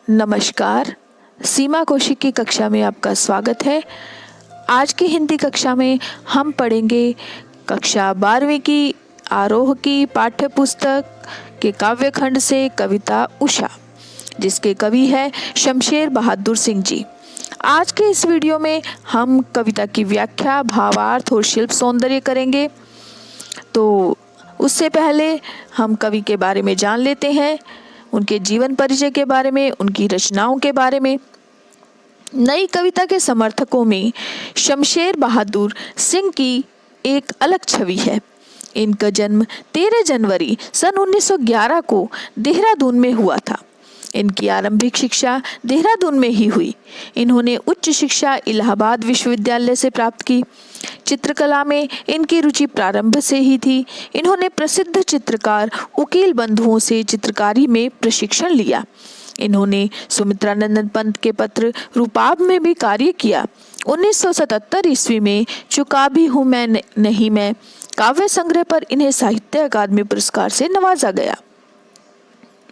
नमस्कार, सीमा कौशिक की कक्षा में आपका स्वागत है। आज की हिंदी कक्षा में हम पढ़ेंगे कक्षा 12वीं की आरोह की पाठ्य पुस्तक के काव्य खंड से कविता उषा, जिसके कवि है शमशेर बहादुर सिंह जी। आज के इस वीडियो में हम कविता की व्याख्या, भावार्थ और शिल्प सौंदर्य करेंगे। तो उससे पहले हम कवि के बारे में जान लेते हैं, उनके जीवन परिचय के बारे में, उनकी रचनाओं के बारे में। नई कविता के समर्थकों में शमशेर बहादुर सिंह की एक अलग छवि है। इनका जन्म 13 जनवरी सन 1911 को देहरादून में हुआ था। इनकी आरंभिक शिक्षा देहरादून में ही हुई। इन्होंने उच्च शिक्षा इलाहाबाद विश्वविद्यालय से प्राप्त की। चित्रकला में इनकी रुचि प्रारंभ से ही थी। इन्होंने प्रसिद्ध चित्रकार उकील बंधुओं से चित्रकारी में प्रशिक्षण लिया। इन्होंने सुमित्रानंद पंत के पत्र रूपाब में भी कार्य किया। 1977 ईस्वी में चुका भी हूँ मैं नहीं मैं काव्य संग्रह पर इन्हें साहित्य अकादमी पुरस्कार से नवाजा गया।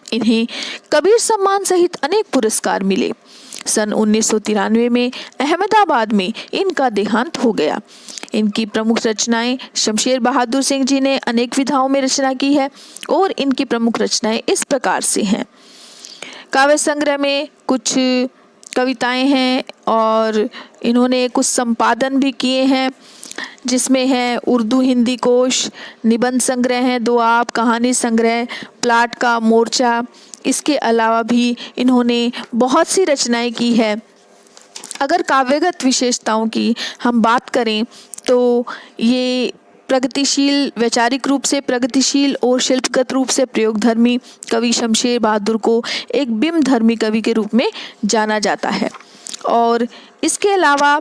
इन्हें कबीर सम्मान सहित अनेक पुरस्कार मिले। सन 1993 में अहमदाबाद में इनका देहांत हो गया। इनकी प्रमुख रचनाएं शमशेर बहादुर सिंह जी ने अनेक विधाओं में रचना की है और इनकी प्रमुख रचनाएं इस प्रकार से हैं। काव्य संग्रह में कुछ कविताएं हैं और इन्होंने कुछ संपादन भी किए हैं, जिसमें है उर्दू हिंदी कोश, निबंध संग्रह है, दुआब, कहानी संग्रह, प्लाट का मोर्चा। इसके अलावा भी इन्होंने बहुत सी रचनाएं की है। अगर काव्यगत विशेषताओं की हम बात करें तो ये प्रगतिशील, वैचारिक रूप से प्रगतिशील और शिल्पगत रूप से प्रयोगधर्मी कवि शमशेर बहादुर को एक बिंब धर्मी कवि के रूप में जाना जाता है। और इसके अलावा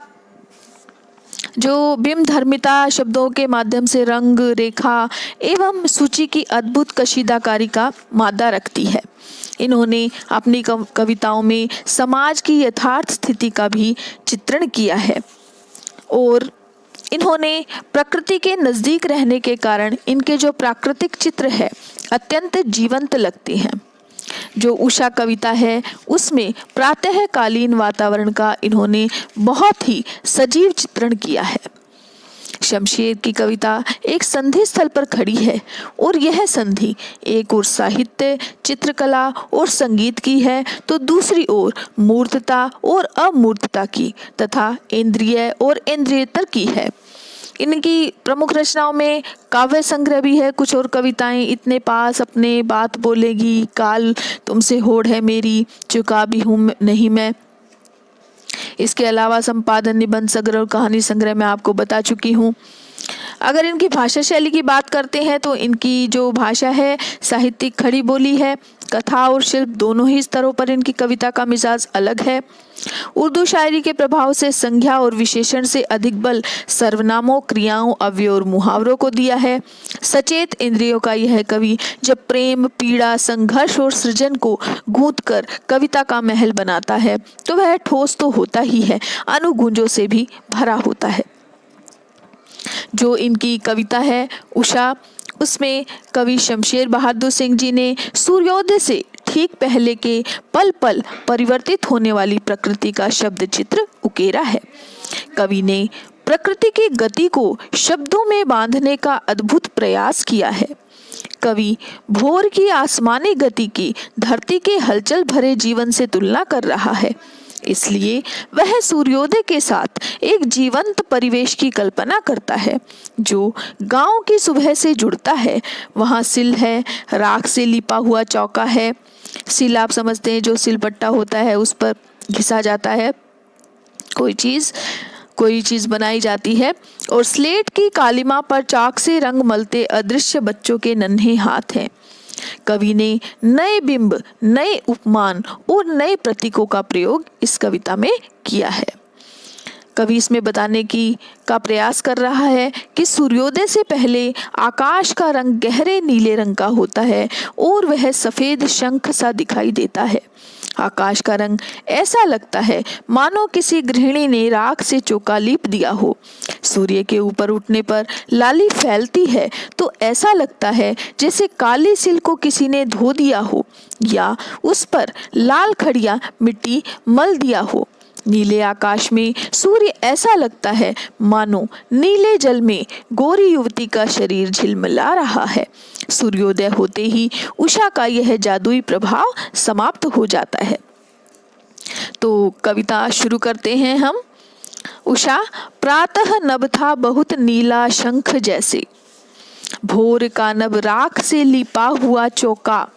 जो बिंब धर्मिता शब्दों के माध्यम से रंग, रेखा एवं सूची की अद्भुत कशीदाकारी का मादा रखती है। इन्होंने अपनी कविताओं में समाज की यथार्थ स्थिति का भी चित्रण किया है और इन्होंने प्रकृति के नज़दीक रहने के कारण इनके जो प्राकृतिक चित्र है अत्यंत जीवंत लगते हैं। जो उषा कविता है उसमें प्रातःकालीन वातावरण का इन्होंने बहुत ही सजीव चित्रण किया है। शमशेर की कविता एक संधि स्थल पर खड़ी है और यह संधि एक ओर साहित्य, चित्रकला और संगीत की है तो दूसरी ओर मूर्तता और अमूर्तता की तथा इंद्रिय और इंद्रियतर की है। इनकी प्रमुख रचनाओं में काव्य संग्रह भी है। कुछ और कविताएं, इतने पास अपने बात बोलेगी, काल तुमसे होड़ है मेरी, चुका भी हूँ नहीं मैं। इसके अलावा संपादन, निबंध संग्रह और कहानी संग्रह में आपको बता चुकी हूँ। अगर इनकी भाषा शैली की बात करते हैं तो इनकी जो भाषा है साहित्यिक खड़ी बोली है। कथा और शिल्प दोनों ही स्तरों पर इनकी कविता का मिजाज अलग है। उर्दू शायरी के प्रभाव से संज्ञा और विशेषण से अधिक बल सर्वनामों, क्रियाओं, अव्यय और मुहावरों को दिया है। सचेत इंद्रियों का यह कवि जब प्रेम, पीड़ा, संघर्ष और सृजन को गूंथ कर कविता का महल बनाता है तो वह ठोस तो होता ही है, अनुगूंजों से भी भरा होता है। जो इनकी कविता है उषा, उसमें कवि शमशेर बहादुर सिंह जी ने सूर्योदय से ठीक पहले के पल पल परिवर्तित होने वाली प्रकृति का शब्द चित्र उकेरा है। कवि ने प्रकृति की गति को शब्दों में बांधने का अद्भुत प्रयास किया है। कवि भोर की आसमानी गति की धरती के हलचल भरे जीवन से तुलना कर रहा है, इसलिए वह सूर्योदय के साथ एक जीवंत परिवेश की कल्पना करता है जो गांव की सुबह से जुड़ता है। वहाँ सिल है, राख से लिपा हुआ चौका है। सिल आप समझते हैं, जो सिलबट्टा होता है उस पर घिसा जाता है, कोई चीज़ बनाई जाती है। और स्लेट की कालिमा पर चाक से रंग मलते अदृश्य बच्चों के नन्हे हाथ हैं। कवि ने नए बिंब, नए उपमान और नए प्रतीकों का प्रयोग इस कविता में किया है। कवि इसमें बताने का प्रयास कर रहा है कि सूर्योदय से पहले आकाश का रंग गहरे नीले रंग का होता है और वह सफ़ेद शंख सा दिखाई देता है। आकाश का रंग ऐसा लगता है मानो किसी गृहिणी ने राख से चौका लीप दिया हो। सूर्य के ऊपर उठने पर लाली फैलती है तो ऐसा लगता है जैसे काली सिल को किसी ने धो दिया हो या उस पर लाल खड़िया मिट्टी मल दिया हो। नीले आकाश में सूर्य ऐसा लगता है मानो नीले जल में गोरी युवती का शरीर झिलमिला रहा है। सूर्योदय होते ही उषा का यह जादुई प्रभाव समाप्त हो जाता है। तो कविता शुरू करते हैं हम। उषा, प्रातः नभ था बहुत नीला शंख जैसे, भोर का नभ राख से लिपा हुआ चौका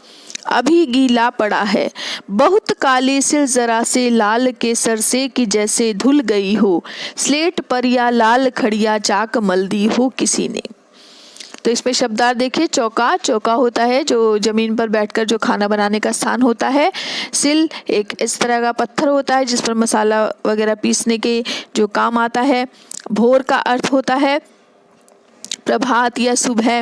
अभी गीला पड़ा है। बहुत काली सिल जरा से लाल केसर से कि जैसे धुल गई हो, स्लेट पर या लाल खड़िया चाक मल दी हो किसी ने। तो इसमें शब्दार्थ देखिए। चौका, चौका होता है जो जमीन पर बैठकर जो खाना बनाने का स्थान होता है। सिल एक इस तरह का पत्थर होता है जिस पर मसाला वगैरह पीसने के जो काम आता है। भोर का अर्थ होता है प्रभात या सुबह।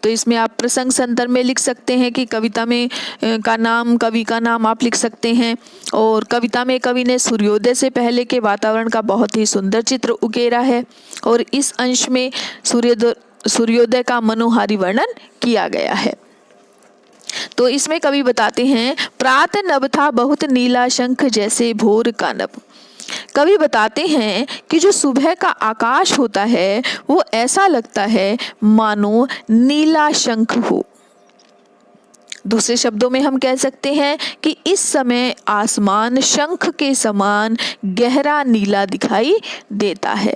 तो इसमें आप प्रसंग संदर्भ में लिख सकते हैं कि कविता में का नाम, कवि का नाम आप लिख सकते हैं। और कविता में कवि ने सूर्योदय से पहले के वातावरण का बहुत ही सुंदर चित्र उकेरा है और इस अंश में सूर्योदय का मनोहारी वर्णन किया गया है। तो इसमें कवि बताते हैं, प्रात नभ था बहुत नीला शंख जैसे भोर का नभ। कवि बताते हैं कि जो सुबह का आकाश होता है वो ऐसा लगता है मानो नीला शंख हो। दूसरे शब्दों में हम कह सकते हैं कि इस समय आसमान शंख के समान गहरा नीला दिखाई देता है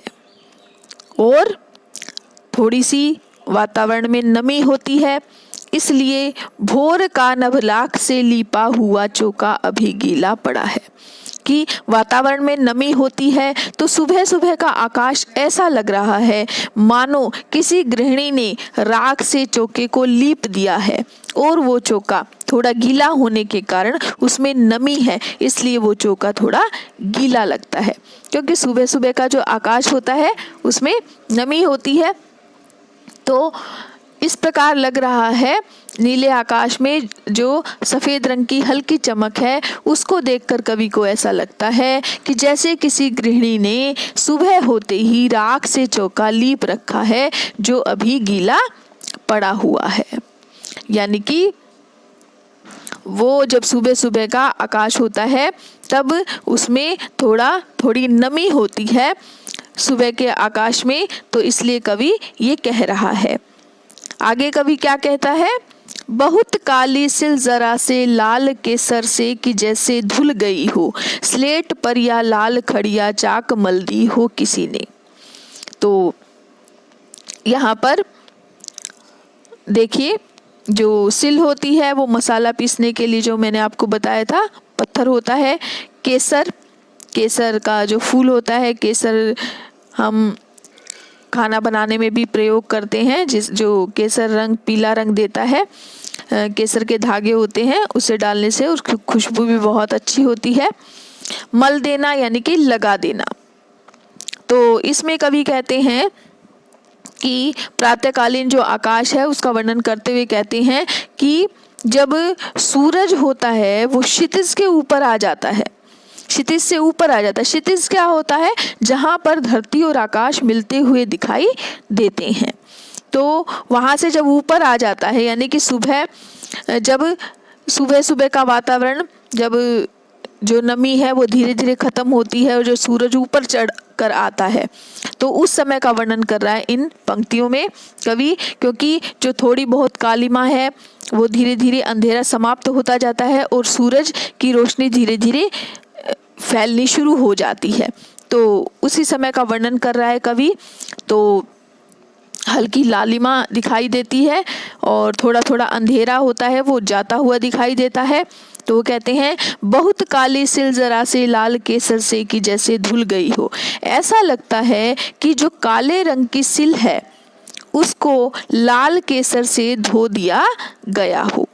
और थोड़ी सी वातावरण में नमी होती है, इसलिए भोर का नभ लाख से लिपा हुआ चौका अभी गीला पड़ा है। कि वातावरण में नमी होती है तो सुबह सुबह का आकाश ऐसा लग रहा है मानो किसी गृहिणी ने राख से चौके को लीप दिया है और वो चौका थोड़ा गीला होने के कारण उसमें नमी है, इसलिए वो चौका थोड़ा गीला लगता है। क्योंकि सुबह सुबह का जो आकाश होता है उसमें नमी होती है। तो इस प्रकार लग रहा है नीले आकाश में जो सफ़ेद रंग की हल्की चमक है उसको देखकर कवि को ऐसा लगता है कि जैसे किसी गृहिणी ने सुबह होते ही राख से चौका लीप रखा है जो अभी गीला पड़ा हुआ है। यानी कि वो जब सुबह सुबह का आकाश होता है तब उसमें थोड़ी नमी होती है सुबह के आकाश में, तो इसलिए कवि ये कह रहा है। आगे कवि क्या कहता है, बहुत काली सिल जरा से लाल केसर से कि जैसे धुल गई हो, स्लेट पर या लाल खड़िया चाक मल दी हो किसी ने। तो यहाँ पर देखिए जो सिल होती है वो मसाला पीसने के लिए जो मैंने आपको बताया था पत्थर होता है। केसर का जो फूल होता है, केसर हम खाना बनाने में भी प्रयोग करते हैं, जो केसर रंग पीला रंग देता है। केसर के धागे होते हैं, उसे डालने से उसकी खुशबू भी बहुत अच्छी होती है। मल देना यानी कि लगा देना। तो इसमें कवि कहते हैं कि प्रातःकालीन जो आकाश है उसका वर्णन करते हुए कहते हैं कि जब सूरज होता है वो क्षितिज के ऊपर आ जाता है, क्षितिज से ऊपर आ जाता है। क्षितिज क्या होता है, जहाँ पर धरती और आकाश मिलते हुए दिखाई देते हैं। तो वहाँ से जब ऊपर आ जाता है यानी कि जब सुबह का वातावरण, जब जो नमी है वो धीरे धीरे खत्म होती है और जो सूरज ऊपर चढ़ कर आता है, तो उस समय का वर्णन कर रहा है इन पंक्तियों में कवि। क्योंकि जो थोड़ी बहुत कालिमा है वो धीरे धीरे अंधेरा समाप्त होता जाता है और सूरज की रोशनी धीरे धीरे फैलनी शुरू हो जाती है, तो उसी समय का वर्णन कर रहा है कवि। तो हल्की लालिमा दिखाई देती है और थोड़ा थोड़ा अंधेरा होता है, वो जाता हुआ दिखाई देता है। तो वो कहते हैं, बहुत काली सिल जरा से लाल केसर से कि जैसे धुल गई हो। ऐसा लगता है कि जो काले रंग की सिल है उसको लाल केसर से धो दिया गया हो।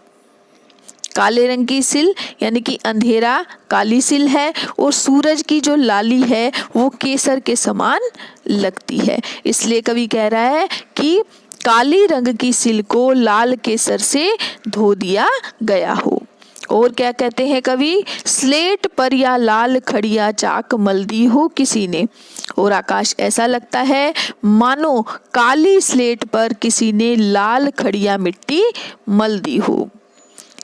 काले रंग की सिल यानी कि अंधेरा काली सिल है और सूरज की जो लाली है वो केसर के समान लगती है। इसलिए कवि कह रहा है कि काली रंग की सिल को लाल केसर से धो दिया गया हो। और क्या कहते हैं कवि, स्लेट पर या लाल खड़िया चाक मल दी हो किसी ने। और आकाश ऐसा लगता है मानो काली स्लेट पर किसी ने लाल खड़िया मिट्टी मल दी हो।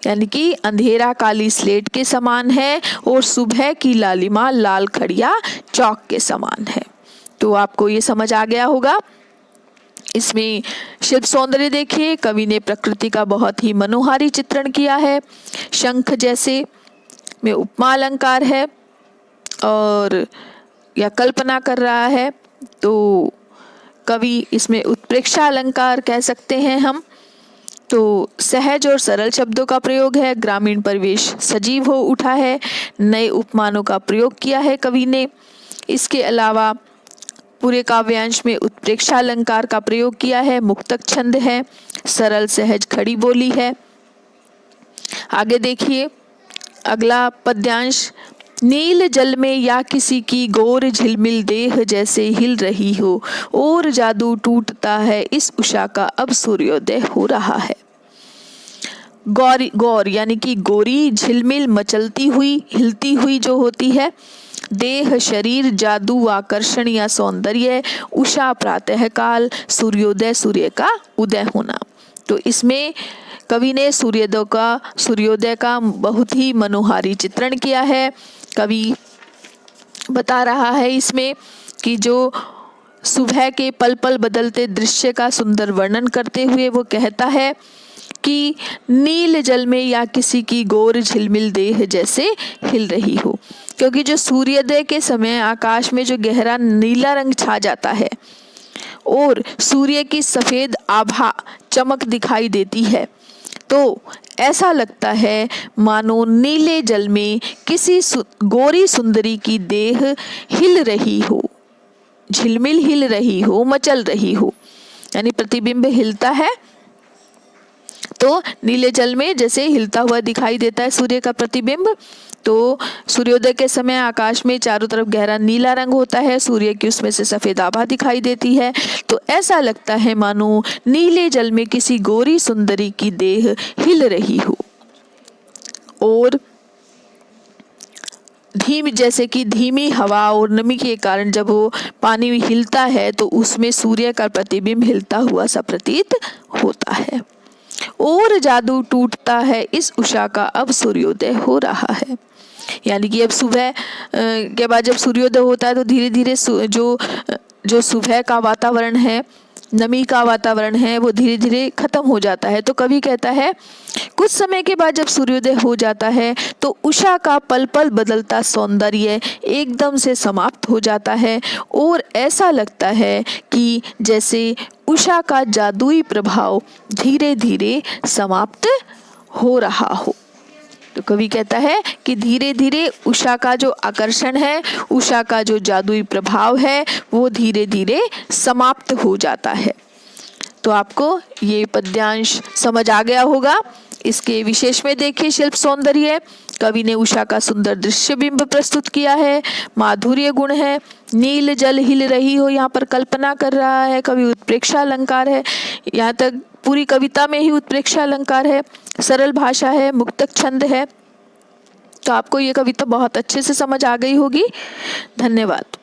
यानी कि अंधेरा काली स्लेट के समान है और सुबह की लालिमा लाल खड़िया चौक के समान है। तो आपको ये समझ आ गया होगा। इसमें शिल्प सौंदर्य देखिए, कवि ने प्रकृति का बहुत ही मनोहारी चित्रण किया है। शंख जैसे में उपमा अलंकार है और या कल्पना कर रहा है, तो कवि इसमें उत्प्रेक्षा अलंकार कह सकते हैं हम। तो सहज और सरल शब्दों का प्रयोग है, ग्रामीण परिवेश सजीव हो उठा है, नए उपमानों का प्रयोग किया है कवि ने। इसके अलावा पूरे काव्यांश में उत्प्रेक्षा अलंकार का प्रयोग किया है, मुक्तक छंद है, सरल सहज खड़ी बोली है। आगे देखिए अगला पद्यांश, नील जल में या किसी की गोर झिलमिल देह जैसे हिल रही हो, और जादू टूटता है इस उषा का अब सूर्योदय हो रहा है। गौर यानी कि गोरी, झिलमिल मचलती हुई, हिलती हुई जो होती है, देह शरीर जदू आकर्षण या सौंदर्य, उषा प्रातःकाल, सूर्योदय सूर्य का उदय होना। तो इसमें कवि ने सूर्योदय का बहुत ही मनोहारी चित्रण किया है। कवि बता रहा है इसमें कि जो सुबह के पल पल बदलते दृश्य का सुंदर वर्णन करते हुए वो कहता है कि नील जल में या किसी की गोर झिलमिल देह जैसे हिल रही हो। क्योंकि जो सूर्योदय के समय आकाश में जो गहरा नीला रंग छा जाता है और सूर्य की सफेद आभा चमक दिखाई देती है, तो ऐसा लगता है मानो नीले जल में किसी गोरी सुंदरी की देह हिल रही हो, झिलमिल हिल रही हो, मचल रही हो। यानी प्रतिबिंब हिलता है तो नीले जल में जैसे हिलता हुआ दिखाई देता है सूर्य का प्रतिबिंब। तो सूर्योदय के समय आकाश में चारों तरफ गहरा नीला रंग होता है, सूर्य की उसमें से सफेद आभा दिखाई देती है, तो ऐसा लगता है मानो नीले जल में किसी गोरी सुंदरी की देह हिल रही हो। और जैसे कि धीमी हवा और नमी के कारण जब वो पानी हिलता है तो उसमें सूर्य का प्रतिबिंब हिलता हुआ सा प्रतीत होता है। और जादू टूटता है इस उषा का अब सूर्योदय हो रहा है। यानी कि अब सुबह के बाद जब सूर्योदय होता है तो धीरे धीरे जो सुबह का वातावरण है, नमी का वातावरण है, वो धीरे धीरे खत्म हो जाता है। तो कवि कहता है कुछ समय के बाद जब सूर्योदय हो जाता है तो उषा का पल पल बदलता सौंदर्य एकदम से समाप्त हो जाता है और ऐसा लगता है कि जैसे उषा का जादुई प्रभाव धीरे धीरे समाप्त हो रहा हो। तो कवि कहता है कि धीरे धीरे उषा का जो आकर्षण है, उषा का जो जादुई प्रभाव है, वो धीरे धीरे समाप्त हो जाता है। तो आपको ये पद्यांश समझ आ गया होगा। इसके विशेष में देखिए शिल्प सौंदर्य, कवि ने उषा का सुंदर दृश्य बिंब प्रस्तुत किया है, माधुर्य गुण है, नील जल हिल रही हो यहाँ पर कल्पना कर रहा है कवि, उत्प्रेक्षा अलंकार है, यहाँ तक पूरी कविता में ही उत्प्रेक्षा अलंकार है, सरल भाषा है, मुक्तक छंद है। तो आपको ये कविता बहुत अच्छे से समझ आ गई होगी। धन्यवाद।